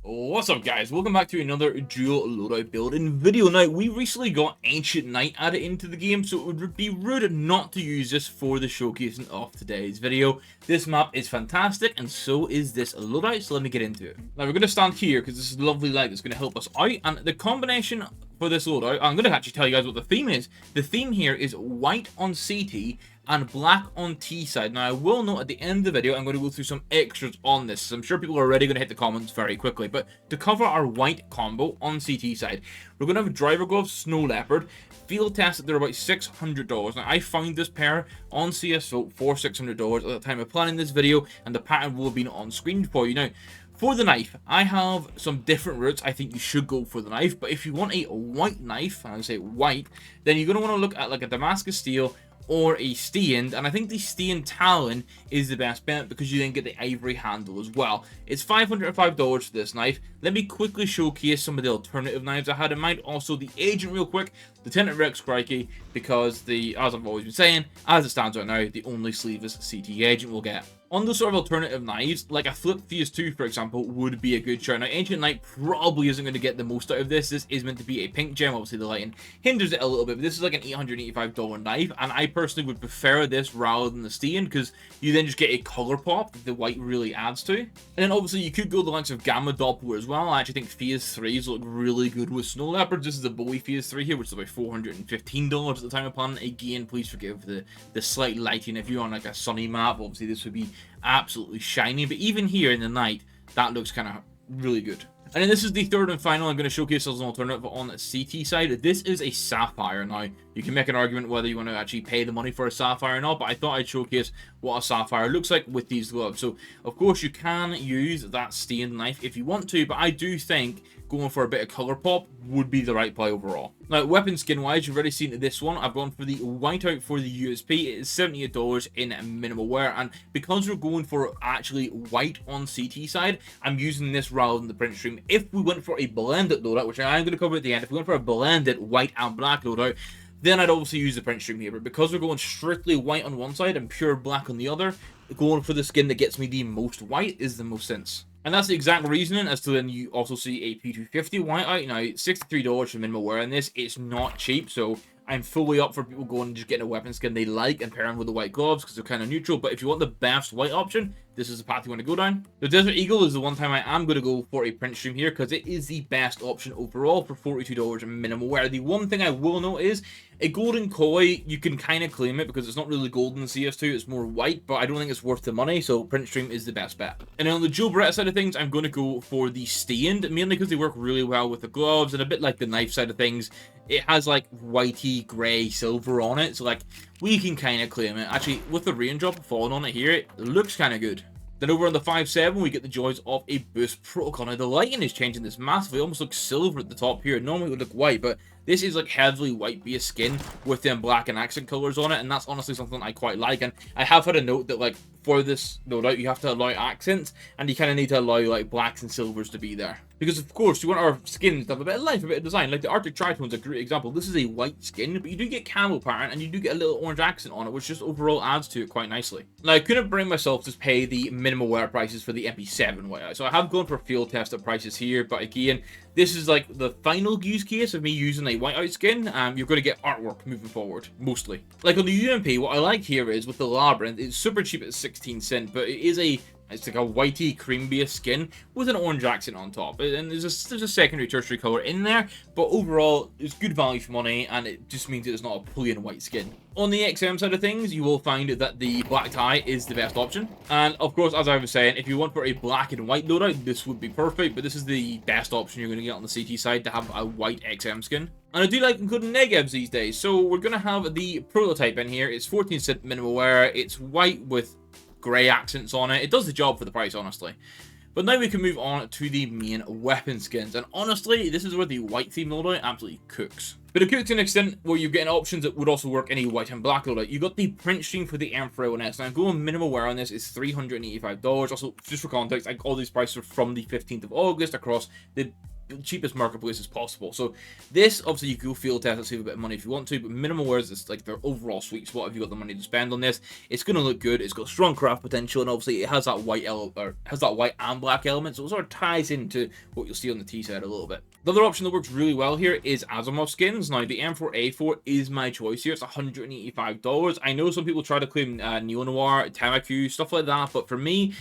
What's up, guys? Welcome back to another dual loadout building video. Now, we recently got Ancient Knight added into the game, so it would be rude not to use this for the showcasing of today's video. This map is fantastic, and so is this loadout, so let me get into it. Now, we're going to stand here because this is lovely light that's going to help us out, and the combination for this loadout, I'm going to actually tell you guys what the theme is. The theme here is white on CT and black on T side. Now, I will note at the end of the video, I'm going to go through some extras on this. So I'm sure people are already going to hit the comments very quickly. But to cover our white combo on CT side, we're going to have driver gloves, snow leopard, field test. They're about $600. Now, I found this pair on CS2 for $600 at the time of planning this video, and the pattern will have been on screen for you. Now, for the knife, I have some different routes. I think you should go for the knife, but if you want a white knife, and I say white, then you're going to want to look at like a Damascus steel or a stained, and I think the stained Talon is the best bet because you then get the ivory handle as well. It's $505 for this knife. Let me quickly showcase some of the alternative knives I had in mind. Also, the Agent real quick, the Tenant Rex Crikey, because as I've always been saying, as it stands right now, the only sleeveless CT Agent we'll get. On the sort of alternative knives, like a flip CS2, for example, would be a good shout. Now, Ancient Knight probably isn't going to get the most out of this. This is meant to be a pink gem. Obviously, the lighting hinders it a little bit, but this is like an $885 knife, and I personally would prefer this rather than the stained, because you then just get a color pop that the white really adds to. And then, obviously, you could go the likes of Gamma Doppler as well. I actually think Phase 3s look really good with Snow Leopards. This is the Bowie Phase 3 here, which is about $415 at the time of planning. Again, please forgive the slight lighting. If you're on like a sunny map, obviously this would be absolutely shiny, but even here in the night, that looks kind of really good. And then this is the third and final I'm going to showcase as an alternative on the CT side. This is a sapphire. Now, you can make an argument whether you want to actually pay the money for a sapphire or not, but I thought I'd showcase what a sapphire looks like with these gloves. So, of course, you can use that stained knife if you want to, but I do think going for a bit of color pop would be the right play overall. Now, weapon skin wise, you've already seen this one. I've gone for the whiteout for the USP. It is $78 in minimal wear, and because we're going for actually white on CT side, I'm using this rather than the print stream. If we went for a blended loadout, which I am going to cover at the end, if we went for a blended white and black loadout, then I'd obviously use the print stream here. But because we're going strictly white on one side and pure black on the other, going for the skin that gets me the most white is the most sense. And that's the exact reasoning as to then you also see a P250 whiteout. Now, $63 for minimal wear in this. It's not cheap, so I'm fully up for people going and just getting a weapon skin they like and pairing with the white gloves because they're kind of neutral. But if you want the best white option, this is the path you want to go down. The Desert Eagle is the one time I am going to go for a print stream here because it is the best option overall for $42 in minimal wear. The one thing I will note is a golden koi, you can kind of claim it because it's not really golden in CS2, it's more white, but I don't think it's worth the money, so print stream is the best bet. And on the dual Beretta side of things, I'm going to go for the stained, mainly because they work really well with the gloves, and a bit like the knife side of things, it has like whitey, grey, silver on it, so like we can kind of claim it. Actually, with the raindrop falling on it here, it looks kind of good. Then over on the 5.7, we get the joys of a boost protocol. Now, the lighting is changing this massively. It almost looks silver at the top here. Normally, it would look white, but this is like heavily white-based skin with them black and accent colors on it, and that's honestly something I quite like. And I have had a note that, like, for this loadout, you have to allow accents, and you kind of need to allow, like, blacks and silvers to be there. Because, of course, you want our skins to have a bit of life, a bit of design. Like, the Arctic Tritone's a great example. This is a white skin, but you do get camel pattern, and you do get a little orange accent on it, which just overall adds to it quite nicely. Now, I couldn't bring myself to pay the minimal wear prices for the MP7 whiteout, so I have gone for field tested prices here, but again, this is like the final use case of me using a whiteout skin. You're going to get artwork moving forward, mostly. Like on the UMP, what I like here is with the Labyrinth, it's super cheap at 16 cents, but it's like a whitey cream-based skin with an orange accent on top. And there's a secondary, tertiary color in there, but overall, it's good value for money, and it just means it's not a plain white skin. On the XM side of things, you will find that the black tie is the best option. And of course, as I was saying, if you want for a black and white loadout, this would be perfect, but this is the best option you're going to get on the CT side to have a white XM skin. And I do like including negatives these days, so we're going to have the prototype in here. It's 14 cent minimal wear. It's white with grey accents on it. It does the job for the price, honestly. But now we can move on to the main weapon skins, and honestly, this is where the white theme loadout absolutely cooks. But it cooks to an extent where you're getting options that would also work in a white and black loadout. You got the print stream for the M4A1S. Now, going minimal wear on this is $385. Also, just for context, all these prices are from the 15th of August across the cheapest marketplaces possible. So this, obviously, you can go field test and save a bit of money if you want to, but minimal wear is like their overall sweet spot if you got the money to spend on this. It's going to look good. It's got strong craft potential, and obviously it has that white and black element, so it sort of ties into what you'll see on the T side a little bit. The other option that works really well here is Asimov skins. Now, the M4A4 is my choice here. It's $185. I know some people try to claim Neo Noir, Tamaku, stuff like that, but for me,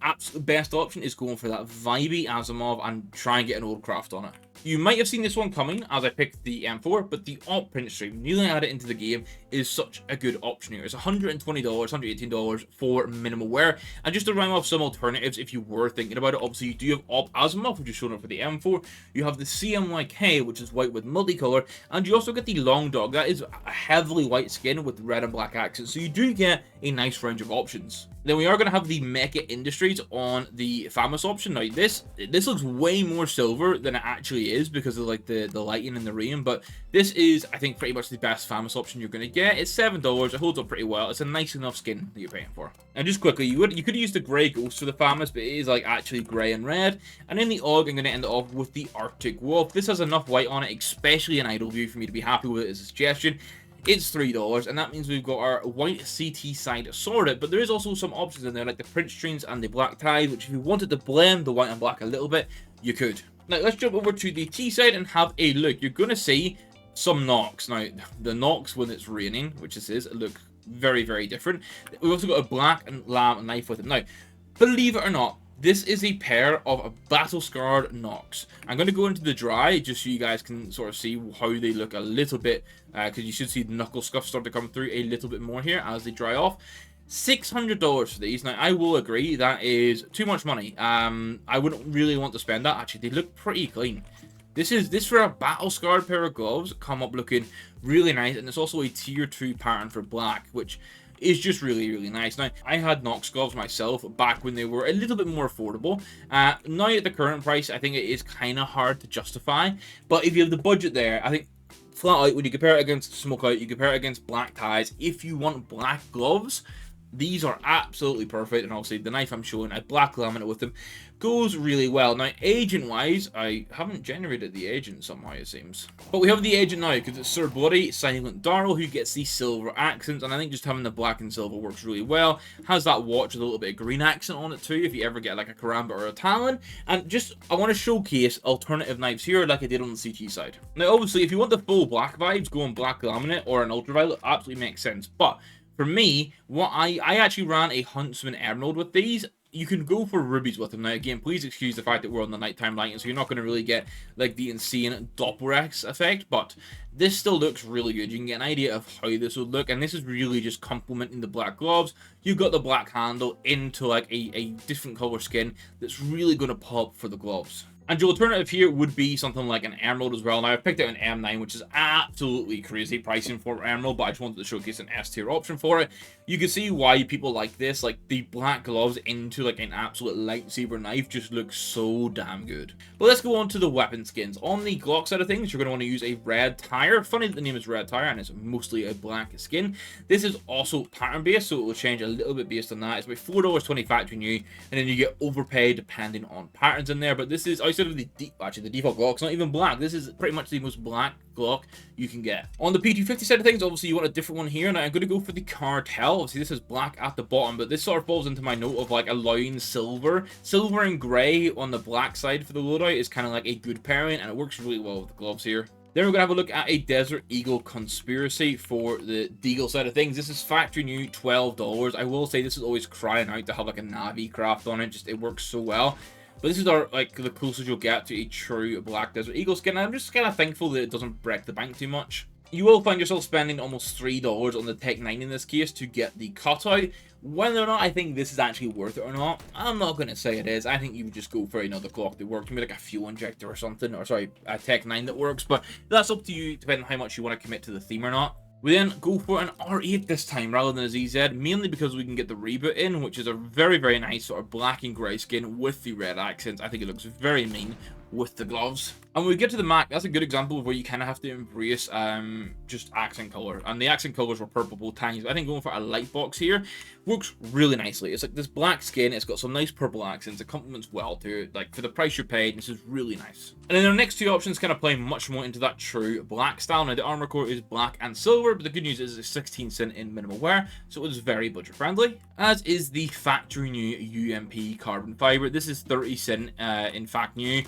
absolute best option is going for that vibey Asimov and try and get an old craft on it. You might have seen this one coming as I picked the M4, but the op print stream, newly added into the game, is such a good option here. It's $120, $118 for minimal wear. And just to rhyme off some alternatives, if you were thinking about it, obviously you do have op Asimov, which is shown up for the M4. You have the CMYK, which is white with multicolor, and you also get the Long Dog. That is a heavily white skin with red and black accents, so you do get a nice range of options. Then we are going to have the Mecha Industries on the Famous option. Now this looks way more silver than it actually is because of like the lighting and the rain, but this is, I think, pretty much the best Famous option you're going to get. It's $7, it holds up pretty well. It's a nice enough skin that you're paying for. And just quickly, you could use the grey Ghost for the Famous, but it is like actually grey and red. And in the AUG, I'm going to end it off with the Arctic Wolf. This has enough white on it, especially in idle view, for me to be happy with it as a suggestion. It's $3, and that means we've got our white CT side sorted, but there is also some options in there, like the print strings and the black ties, which if you wanted to blend the white and black a little bit, you could. Now, let's jump over to the T side and have a look. You're going to see some knocks. Now, the knocks when it's raining, which this is, look very, very different. We've also got a black and lamb knife with it. Now, believe it or not, this is a pair of battle-scarred knocks. I'm going to go into the dry just so you guys can sort of see how they look a little bit, because you should see the knuckle scuff start to come through a little bit more here as they dry off. $600 for these. Now, I will agree that is too much money. I wouldn't really want to spend that. Actually, they look pretty clean. This for a battle-scarred pair of gloves come up looking really nice, and it's also a tier 2 pattern for black, which is just really, really nice. Now, I had Nox gloves myself back when they were a little bit more affordable. Now at the current price, I think it is kind of hard to justify, but if you have the budget there, I think flat out, when you compare it against Smokeout, you compare it against black ties, if you want black gloves, these are absolutely perfect. And obviously the knife I'm showing, a black laminate with them, goes really well. Now, agent wise, I haven't generated the agent somehow, it seems, but we have the agent now because it's Sir Bloody Silent Darrell who gets the silver accents, and I think just having the black and silver works really well. Has that watch with a little bit of green accent on it too if you ever get like a Karamba or a Talon. And just, I want to showcase alternative knives here like I did on the CT side. Now obviously if you want the full black vibes, going black laminate or an ultraviolet absolutely makes sense, but for me, what I actually ran a Huntsman Emerald with these. You can go for rubies with them. Now, again, please excuse the fact that we're on the nighttime lighting, so you're not going to really get, like, the insane Doppler effect, but this still looks really good. You can get an idea of how this would look, and this is really just complementing the black gloves. You've got the black handle into, like, a different color skin that's really going to pop for the gloves. And your alternative here would be something like an Emerald as well. Now, I've picked out an M9, which is absolutely crazy pricing for Emerald, but I just wanted to showcase an S-tier option for it. You can see why people like this. Like, the black gloves into, like, an absolute lightsaber knife just looks so damn good. But let's go on to the weapon skins. On the Glock side of things, you're going to want to use a red tire. Funny that the name is red tire, and it's mostly a black skin. This is also pattern-based, so it will change a little bit based on that. It's about $4.20 factory new, and then you get overpaid depending on patterns in there. But this is, outside of the default Glock's not even black. This is pretty much the most black Glock you can get. On the P250 side of things, obviously you want a different one here. Now I'm going to go for the Cartel. Obviously this is black at the bottom, but this sort of falls into my note of like allowing silver and grey on the black side for the loadout is kind of like a good pairing, and it works really well with the gloves here. Then we're going to have a look at a Desert Eagle Conspiracy for the Deagle side of things. This is factory new, $12. I will say this is always crying out to have like a Navi craft on it. Just, it works so well. But this is our, like, the closest you'll get to a true Black Desert Eagle skin. I'm just kind of thankful that it doesn't break the bank too much. You will find yourself spending almost $3 on the Tech 9 in this case to get the cutout. Whether or not I think this is actually worth it or not, I'm not going to say it is. I think you would just go for another Glock that works. Maybe like a fuel injector or something. Or sorry, a Tech 9 that works. But that's up to you, depending on how much you want to commit to the theme or not. We then go for an R8 this time rather than a ZZ, mainly because we can get the reboot in, which is a very, very nice sort of black and grey skin with the red accents. I think it looks very mean. with the gloves. And when we get to the Mac, that's a good example of where you kind of have to embrace just accent color. And the accent colors were purple both times. I think going for a light box here works really nicely. It's like this black skin, it's got some nice purple accents, it complements well to it. Like for the price you're paid, this is really nice. And then our next two options kind of play much more into that true black style. Now the armor core is black and silver, but the good news is it's 16 cent in minimal wear, so it is very budget friendly. As is the factory new UMP carbon fiber. This is 30 cent in fact new.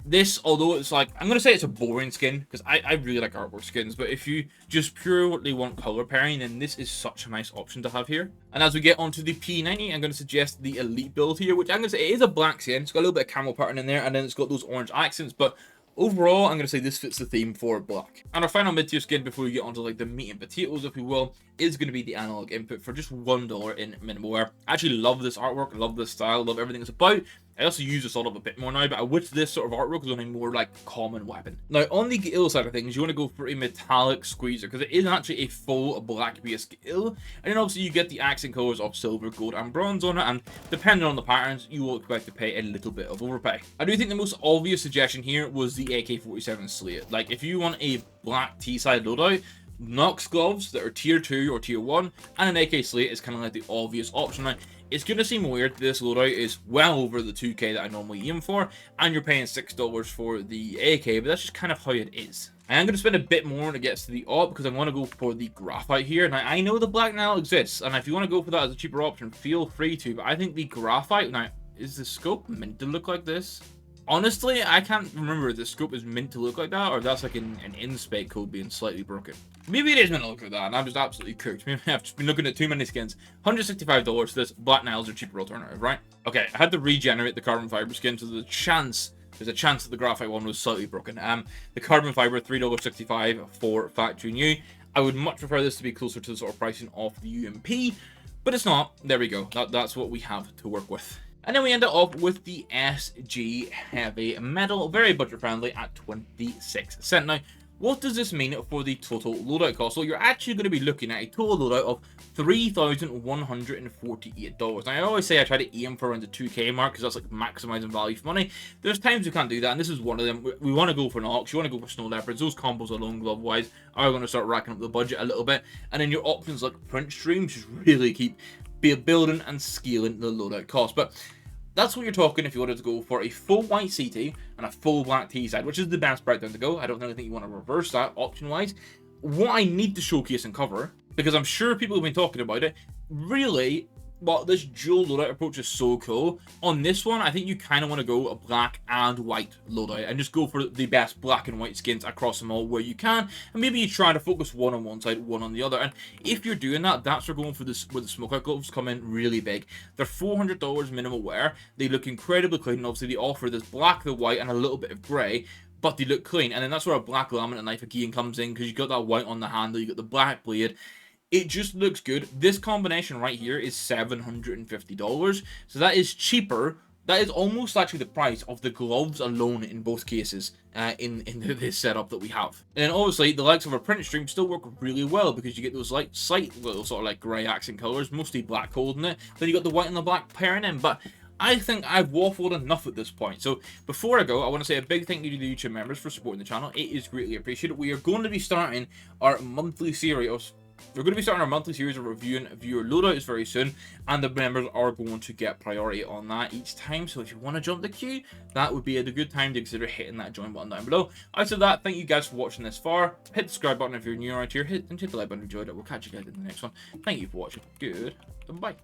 This, although it's like, I'm going to say it's a boring skin, because I really like artwork skins, but if you just purely want color pairing, then this is such a nice option to have here. And as we get onto the P90, I'm going to suggest the Elite build here, which I'm going to say it is a black skin. It's got a little bit of camel pattern in there, and then it's got those orange accents, but overall, I'm going to say this fits the theme for black. And our final mid-tier skin before we get onto like the meat and potatoes, if we will, is going to be the analog input for just $1 in minimal wear. I actually love this artwork, love this style, love everything it's about. I also use this sort of a bit more now, but I wish this sort of artwork was on a more like common weapon. Now on the gill side of things, you want to go for a metallic squeezer because it is actually a full black base gill, and then obviously you get the accent colors of silver, gold, and bronze on it, and depending on the patterns, you will expect to pay a little bit of overpay. I do think the most obvious suggestion here was the AK-47 Slate. Like if you want a black T-side loadout, Nox gloves that are tier 2 or tier 1 and an AK Slate is kind of like the obvious option. Now, it's going to seem weird that this loadout is well over the 2k that I normally aim for, and you're paying $6 for the AK, but that's just kind of how it is. I am going to spend a bit more when it gets to the AWP because I want to go for the graphite here. Now, I know the black now exists, and if you want to go for that as a cheaper option, feel free to, but I think the graphite, now, is the scope meant to look like this? Honestly, I can't remember if the scope is meant to look like that, or if that's like an in-spec code being slightly broken. Maybe it is meant to look like that, and I'm just absolutely cooked. Maybe I've just been looking at too many skins. $165 for this. Black Niles are cheaper alternative, right? Okay, I had to regenerate the carbon fiber skin, so there's a chance that the graphite one was slightly broken. The carbon fiber, $3.65 for factory new. I would much prefer this to be closer to the sort of pricing of the UMP, but it's not. There we go. That's what we have to work with. And then we end up with the SG Heavy Metal, very budget friendly at 26 cents. Now, what does this mean for the total loadout cost? Well, you're actually going to be looking at a total loadout of $3,148. Now, I always say I try to aim for around the 2k mark because that's like maximizing value for money. There's times you can't do that, and this is one of them. We want to go for Nox, you want to go for Snow Leopards. Those combos alone, glove-wise, are going to start racking up the budget a little bit. And then your options like print streams just really keep building and scaling the loadout cost. But that's what you're talking if you wanted to go for a full white CT and a full black T-side, which is the best breakdown to go. I don't really think you want to reverse that option-wise. What I need to showcase and cover, because I'm sure people have been talking about it, really, well, this dual loadout approach is so cool. On this one, I think you kind of want to go a black and white loadout and just go for the best black and white skins across them all where you can, and maybe you try to focus one on one side, one on the other. And if you're doing that, that's where going for this, where the smokeout gloves come in really big. They're $400 minimal wear. They look incredibly clean. Obviously, they offer this black, the white, and a little bit of grey, but they look clean. And then that's where a black laminate knife again comes in, because you got that white on the handle, you got the black blade. It just looks good. This combination right here is $750. So that is cheaper. That is almost actually the price of the gloves alone in both cases in this setup that we have. And then obviously the likes of a print stream still work really well because you get those like slight little sort of like grey accent colours, mostly black gold in it. Then you got the white and the black pairing in. But I think I've waffled enough at this point. So before I go, I want to say a big thank you to the YouTube members for supporting the channel. It is greatly appreciated. We are going to be starting our monthly series. We're going to be starting our monthly series of reviewing viewer loadouts very soon, and the members are going to get priority on that each time. So if you want to jump the queue, that would be a good time to consider hitting that join button down below. Outside of that, thank you guys for watching this far. Hit the subscribe button if you're new around here, and hit the like button if you enjoyed it. We'll catch you guys in the next one. Thank you for watching. Good. Bye.